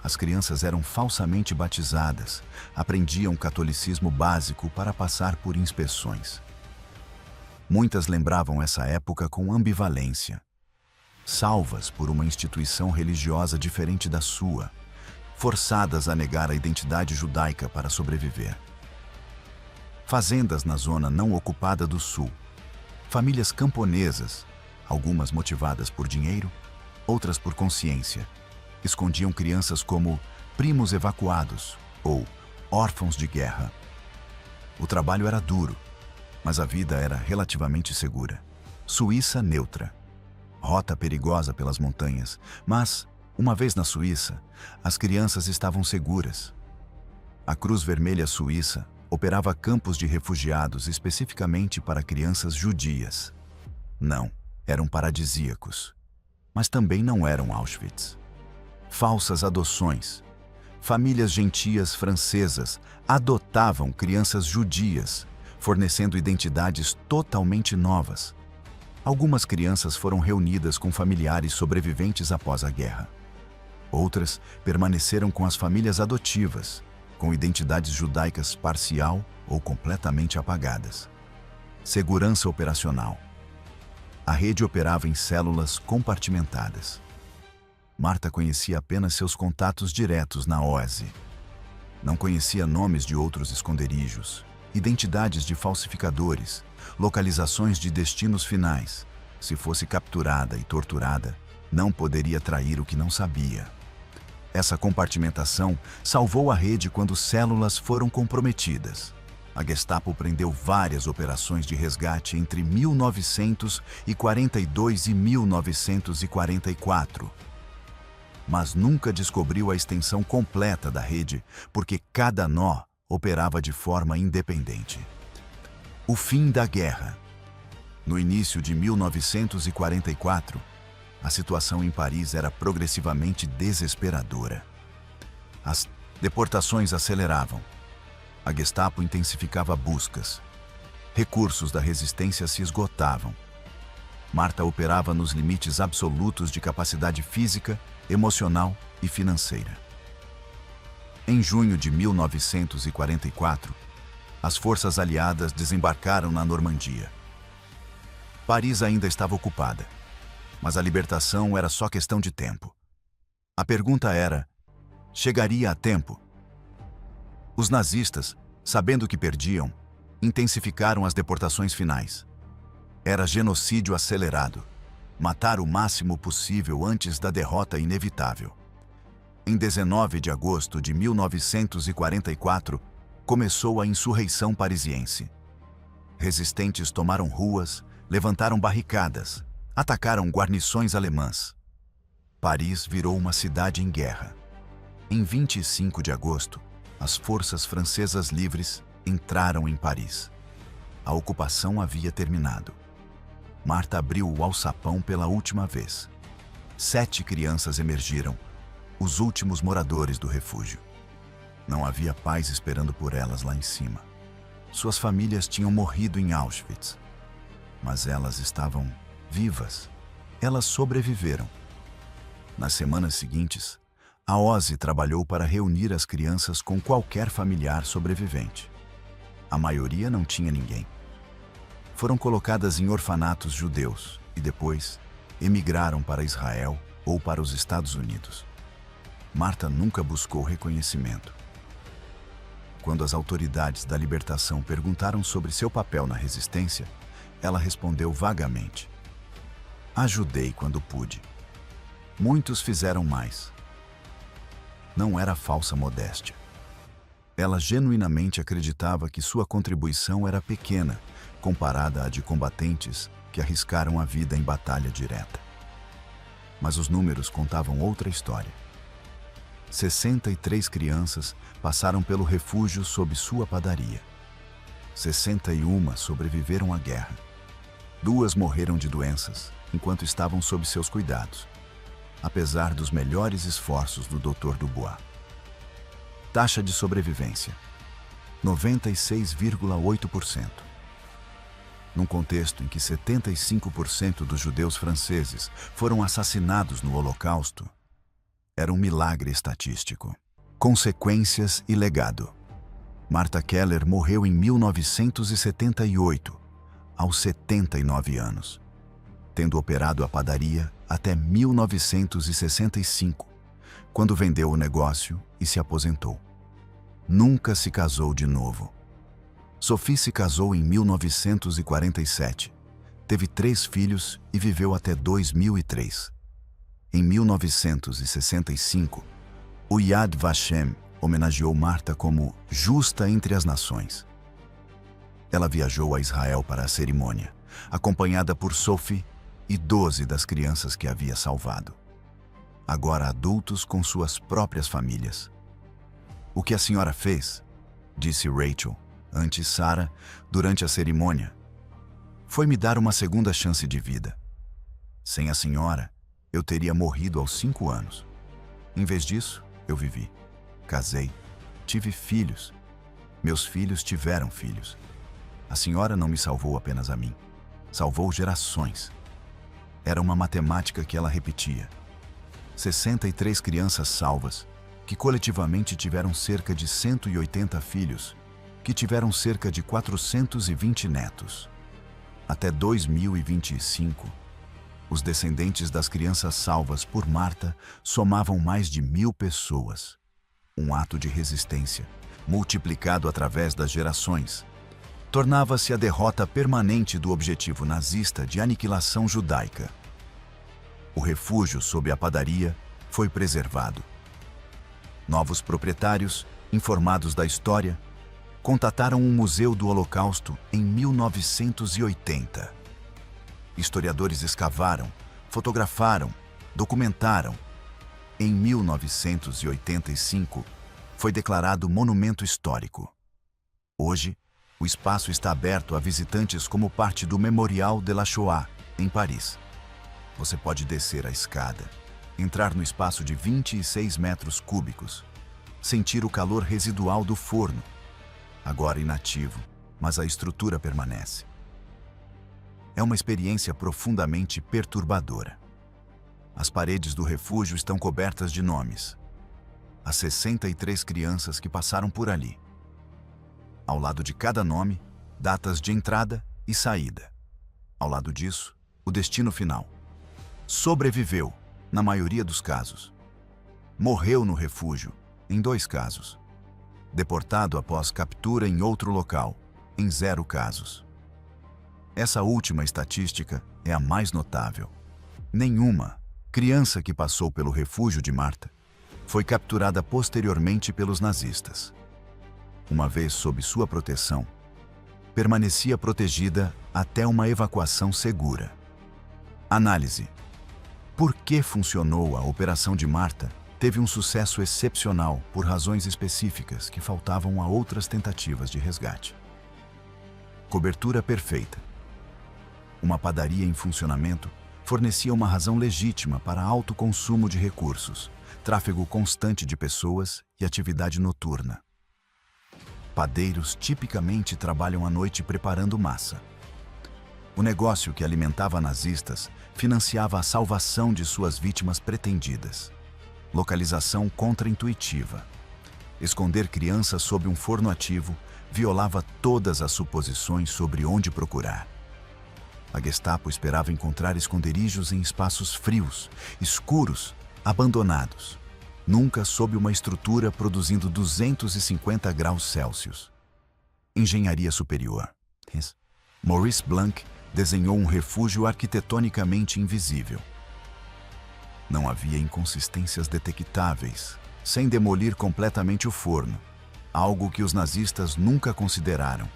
As crianças eram falsamente batizadas, aprendiam catolicismo básico para passar por inspeções. Muitas lembravam essa época com ambivalência. Salvas por uma instituição religiosa diferente da sua, forçadas a negar a identidade judaica para sobreviver. fazendas na zona não ocupada do sul, famílias camponesas, algumas motivadas por dinheiro, outras por consciência, escondiam crianças como primos evacuados ou órfãos de guerra. O trabalho era duro, mas a vida era relativamente segura. Suíça neutra. Rota perigosa pelas montanhas, mas, uma vez na Suíça, as crianças estavam seguras. A Cruz Vermelha Suíça operava campos de refugiados especificamente para crianças judias. Não, eram paradisíacos. Mas também não eram Auschwitz. Falsas adoções. Famílias gentias francesas adotavam crianças judias, fornecendo identidades totalmente novas. Algumas crianças foram reunidas com familiares sobreviventes após a guerra. Outras permaneceram com as famílias adotivas, com identidades judaicas parcial ou completamente apagadas. Segurança operacional. A rede operava em células compartimentadas. Marta conhecia apenas seus contatos diretos na OASI. Não conhecia nomes de outros esconderijos, identidades de falsificadores, localizações de destinos finais. Se fosse capturada e torturada, não poderia trair o que não sabia. Essa compartimentação salvou a rede quando células foram comprometidas. A Gestapo prendeu várias operações de resgate entre 1942 e 1944. Mas nunca descobriu a extensão completa da rede, porque cada nó operava de forma independente. O fim da guerra. No início de 1944, a situação em Paris era progressivamente desesperadora. As deportações aceleravam. A Gestapo intensificava buscas. Recursos da resistência se esgotavam. Marta operava nos limites absolutos de capacidade física, emocional e financeira. Em junho de 1944, as forças aliadas desembarcaram na Normandia. Paris ainda estava ocupada, mas a libertação era só questão de tempo. A pergunta era: chegaria a tempo? Os nazistas, sabendo que perdiam, intensificaram as deportações finais. Era genocídio acelerado, matar o máximo possível antes da derrota inevitável. Em 19 de agosto de 1944, começou a insurreição parisiense. Resistentes tomaram ruas, levantaram barricadas, atacaram guarnições alemãs. Paris virou uma cidade em guerra. Em 25 de agosto, as forças francesas livres entraram em Paris. A ocupação havia terminado. Marta abriu o alçapão pela última vez. 7 crianças emergiram, os últimos moradores do refúgio. Não havia paz esperando por elas lá em cima. Suas famílias tinham morrido em Auschwitz. Mas elas estavam vivas. Elas sobreviveram. Nas semanas seguintes, a OSI trabalhou para reunir as crianças com qualquer familiar sobrevivente. A maioria não tinha ninguém. Foram colocadas em orfanatos judeus e depois emigraram para Israel ou para os Estados Unidos. Marta nunca buscou reconhecimento. Quando as autoridades da libertação perguntaram sobre seu papel na resistência, ela respondeu vagamente: ajudei quando pude. Muitos fizeram mais. Não era falsa modéstia. Ela genuinamente acreditava que sua contribuição era pequena, comparada à de combatentes que arriscaram a vida em batalha direta. Mas os números contavam outra história. 63 crianças passaram pelo refúgio sob sua padaria. 61 sobreviveram à guerra. 2 morreram de doenças, enquanto estavam sob seus cuidados, apesar dos melhores esforços do Dr. Dubois. Taxa de sobrevivência: 96,8%. Num contexto em que 75% dos judeus franceses foram assassinados no Holocausto, era um milagre estatístico. Consequências e legado. Marta Keller morreu em 1978, aos 79 anos, tendo operado a padaria até 1965, quando vendeu o negócio e se aposentou. Nunca se casou de novo. Sophie se casou em 1947. Teve 3 filhos e viveu até 2003. Em 1965, o Yad Vashem homenageou Marta como justa entre as nações. Ela viajou a Israel para a cerimônia, acompanhada por Sophie e 12 das crianças que havia salvado. Agora adultos com suas próprias famílias. "O que a senhora fez?", disse Rachel, antes Sarah, durante a cerimônia, "foi me dar uma segunda chance de vida. Sem a senhora, eu teria morrido aos 5 anos. Em vez disso, eu vivi. Casei, tive filhos. Meus filhos tiveram filhos. A senhora não me salvou apenas a mim. Salvou gerações." Era uma matemática que ela repetia. 63 crianças salvas, que coletivamente tiveram cerca de 180 filhos, que tiveram cerca de 420 netos. Até 2025, os descendentes das crianças salvas por Marta somavam mais de 1.000 pessoas. Um ato de resistência, multiplicado através das gerações, tornava-se a derrota permanente do objetivo nazista de aniquilação judaica. O refúgio sob a padaria foi preservado. Novos proprietários, informados da história, contataram um museu do Holocausto em 1980. Historiadores escavaram, fotografaram, documentaram. Em 1985, foi declarado monumento histórico. Hoje, o espaço está aberto a visitantes como parte do Memorial de la Shoah, em Paris. Você pode descer a escada, entrar no espaço de 26 metros cúbicos, sentir o calor residual do forno, agora inativo, mas a estrutura permanece. É uma experiência profundamente perturbadora. As paredes do refúgio estão cobertas de nomes. As 63 crianças que passaram por ali. Ao lado de cada nome, datas de entrada e saída. Ao lado disso, o destino final. Sobreviveu, na maioria dos casos. Morreu no refúgio, em 2 casos. Deportado após captura em outro local, em 0 casos. Essa última estatística é a mais notável. Nenhuma criança que passou pelo refúgio de Marta foi capturada posteriormente pelos nazistas. Uma vez sob sua proteção, permanecia protegida até uma evacuação segura. Análise. Por que funcionou a Operação de Marta? Teve um sucesso excepcional por razões específicas que faltavam a outras tentativas de resgate. Cobertura perfeita. Uma padaria em funcionamento fornecia uma razão legítima para alto consumo de recursos, tráfego constante de pessoas e atividade noturna. Padeiros tipicamente trabalham à noite preparando massa. O negócio que alimentava nazistas financiava a salvação de suas vítimas pretendidas. Localização contraintuitiva. Esconder crianças sob um forno ativo violava todas as suposições sobre onde procurar. A Gestapo esperava encontrar esconderijos em espaços frios, escuros, abandonados, nunca sob uma estrutura produzindo 250 graus Celsius. Engenharia superior. Maurice Blanc desenhou um refúgio arquitetonicamente invisível. Não havia inconsistências detectáveis, sem demolir completamente o forno, algo que os nazistas nunca consideraram,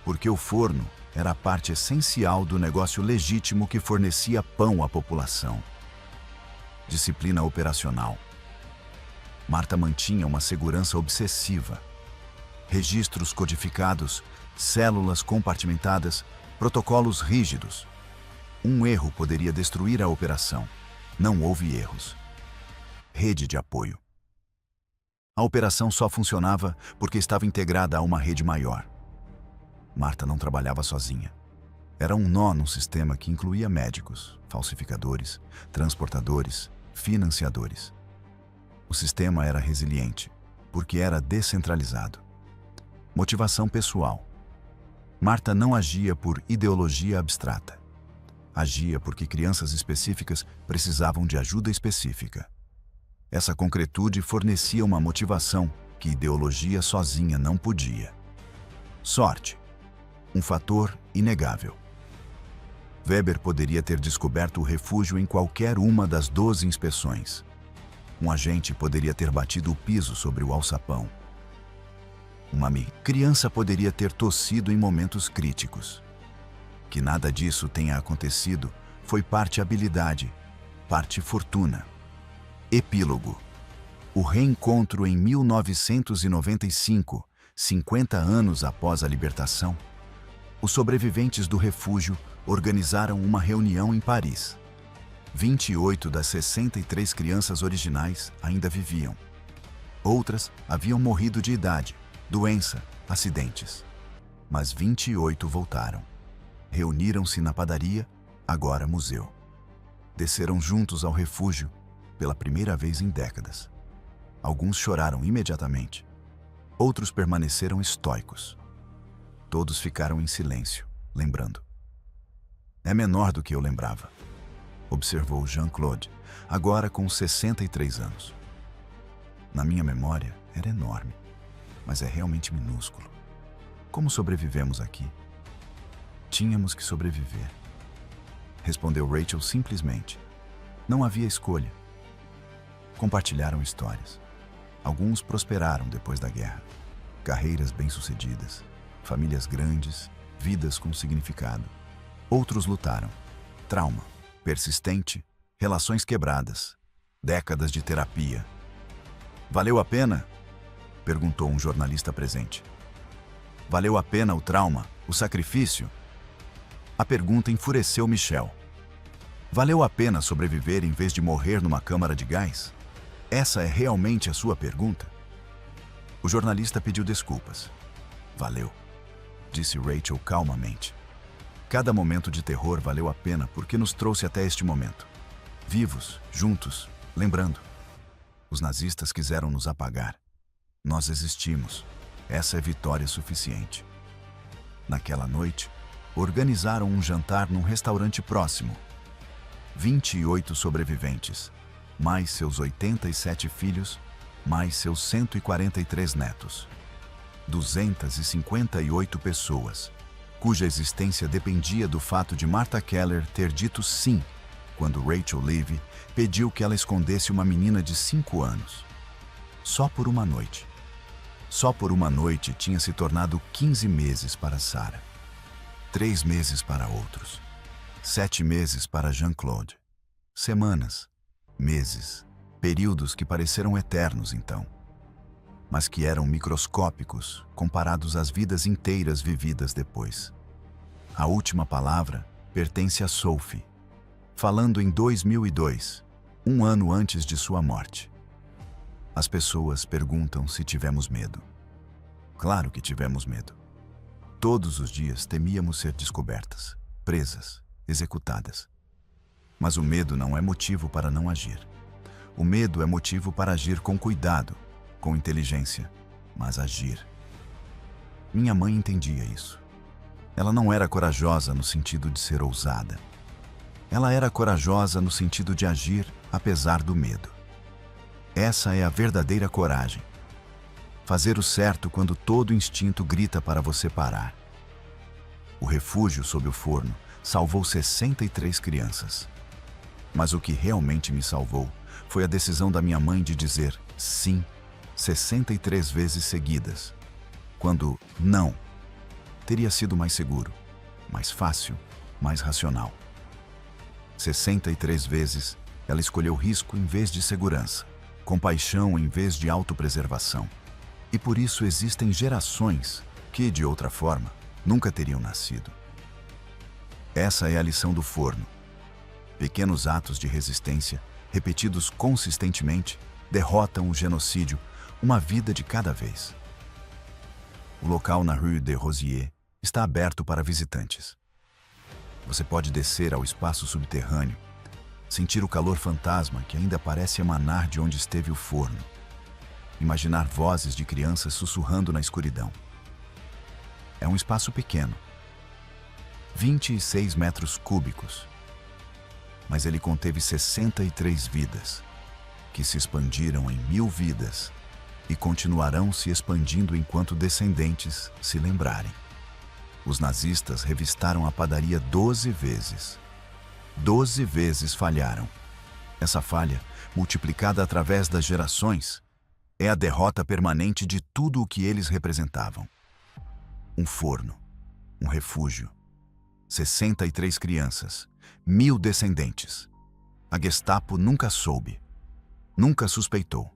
porque o forno era a parte essencial do negócio legítimo que fornecia pão à população. Disciplina operacional. Marta mantinha uma segurança obsessiva. Registros codificados, células compartimentadas, protocolos rígidos. Um erro poderia destruir a operação. Não houve erros. Rede de apoio. A operação só funcionava porque estava integrada a uma rede maior. Marta não trabalhava sozinha. Era um nó num sistema que incluía médicos, falsificadores, transportadores, financiadores. O sistema era resiliente, porque era descentralizado. Motivação pessoal. Marta não agia por ideologia abstrata. Agia porque crianças específicas precisavam de ajuda específica. Essa concretude fornecia uma motivação que ideologia sozinha não podia. Sorte. Um fator inegável. Weber poderia ter descoberto o refúgio em qualquer uma das 12 inspeções. Um agente poderia ter batido o piso sobre o alçapão. Uma criança poderia ter tossido em momentos críticos. Que nada disso tenha acontecido foi parte habilidade, parte fortuna. Epílogo. O reencontro em 1995, 50 anos após a libertação. Os sobreviventes do refúgio organizaram uma reunião em Paris. 28 das 63 crianças originais ainda viviam. Outras haviam morrido de idade, doença, acidentes. Mas 28 voltaram. Reuniram-se na padaria, agora museu. Desceram juntos ao refúgio, pela primeira vez em décadas. Alguns choraram imediatamente. Outros permaneceram estoicos. Todos ficaram em silêncio, lembrando. É menor do que eu lembrava, observou Jean-Claude, agora com 63 anos. Na minha memória, era enorme, mas é realmente minúsculo. Como sobrevivemos aqui? Tínhamos que sobreviver, respondeu Rachel simplesmente. Não havia escolha. Compartilharam histórias. Alguns prosperaram depois da guerra. Carreiras bem-sucedidas, famílias grandes, vidas com significado. Outros lutaram. Trauma, persistente, relações quebradas, décadas de terapia. Valeu a pena? Perguntou um jornalista presente. Valeu a pena o trauma, o sacrifício? A pergunta enfureceu Michel. Valeu a pena sobreviver em vez de morrer numa câmara de gás? Essa é realmente a sua pergunta? O jornalista pediu desculpas. Valeu, disse Rachel calmamente. Cada momento de terror valeu a pena porque nos trouxe até este momento. Vivos, juntos, lembrando. Os nazistas quiseram nos apagar. Nós existimos. Essa é vitória suficiente. Naquela noite, organizaram um jantar num restaurante próximo. 28 sobreviventes, mais seus 87 filhos, mais seus 143 netos. 258 pessoas, cuja existência dependia do fato de Martha Keller ter dito sim quando Rachel Levy pediu que ela escondesse uma menina de 5 anos. Só por uma noite. Só por uma noite tinha se tornado 15 meses para Sarah. 3 meses para outros. 7 meses para Jean-Claude. Semanas, meses, períodos que pareceram eternos então, mas que eram microscópicos comparados às vidas inteiras vividas depois. A última palavra pertence a Sophie, falando em 2002, um ano antes de sua morte. As pessoas perguntam se tivemos medo. Claro que tivemos medo. Todos os dias temíamos ser descobertas, presas, executadas. Mas o medo não é motivo para não agir. O medo é motivo para agir com cuidado, com inteligência, mas agir. Minha mãe entendia isso. Ela não era corajosa no sentido de ser ousada. Ela era corajosa no sentido de agir apesar do medo. Essa é a verdadeira coragem. Fazer o certo quando todo instinto grita para você parar. O refúgio sob o forno salvou 63 crianças. Mas o que realmente me salvou foi a decisão da minha mãe de dizer sim 63 vezes seguidas, quando não teria sido mais seguro, mais fácil, mais racional. 63 vezes ela escolheu risco em vez de segurança, compaixão em vez de autopreservação. E por isso existem gerações que, de outra forma, nunca teriam nascido. Essa é a lição do forno. Pequenos atos de resistência, repetidos consistentemente, derrotam o genocídio, uma vida de cada vez. O local na Rue des Rosiers está aberto para visitantes. Você pode descer ao espaço subterrâneo, sentir o calor fantasma que ainda parece emanar de onde esteve o forno, imaginar vozes de crianças sussurrando na escuridão. É um espaço pequeno, 26 metros cúbicos, mas ele conteve 63 vidas, que se expandiram em 1000 vidas, e continuarão se expandindo enquanto descendentes se lembrarem. Os nazistas revistaram a padaria 12 vezes. 12 vezes falharam. Essa falha, multiplicada através das gerações, é a derrota permanente de tudo o que eles representavam. Um forno, um refúgio, 63 crianças, 1000 descendentes. A Gestapo nunca soube, nunca suspeitou,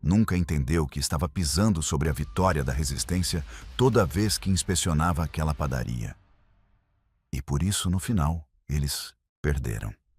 nunca entendeu que estava pisando sobre a vitória da resistência toda vez que inspecionava aquela padaria. E por isso, no final, eles perderam.